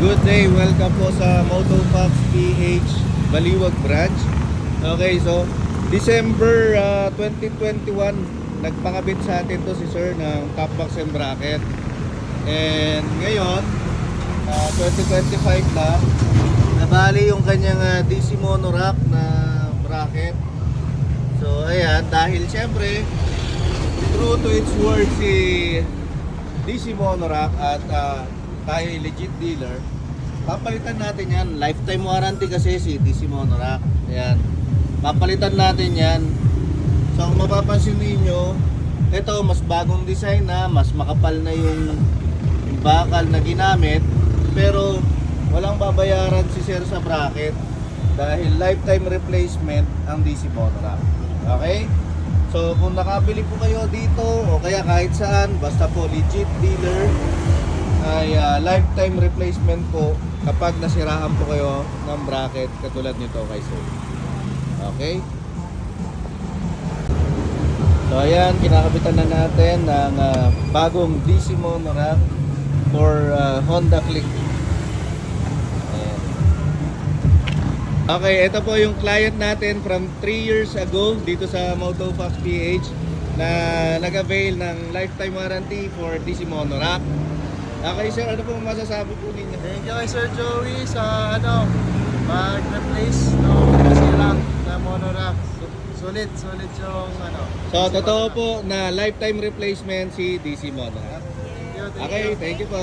Good day, welcome po sa Motofox PH Baliwag Branch. Okay, so December 2021 nagpakabit sa atin to si sir ng top box and bracket. And ngayon 2025 na nabali yung kanyang DC monorack na bracket. So ayan, dahil syempre true to its word si DC monorack at tayo legit dealer, papalitan natin yan. Lifetime warranty kasi si DC monorack. Ayan, papalitan natin yan. So kung mapapansin niyo, ito mas bagong design na, mas makapal na yung bakal na ginamit, pero walang babayaran si sir sa bracket dahil lifetime replacement ang DC monorack. Okay? So kung nakabili po kayo dito o kaya kahit saan, basta po legit dealer, ay lifetime replacement po kapag nasiraan po kayo ng bracket katulad nito kay sir. Okay? So ayan, kinakabitan na natin ng bagong DC monorack for Honda Click. Ayan. Okay, ito po yung client natin from 3 years ago dito sa Motofox PH na nag-avail ng lifetime warranty for DC monorack. Okay sir, ano po masasabi po ninyo? Thank you kay Sir Joey sa mag-replace ng nasirang na monorack. Sulit yung So totoo po na lifetime replacement si DC monorack. Thank you. Okay, thank you po.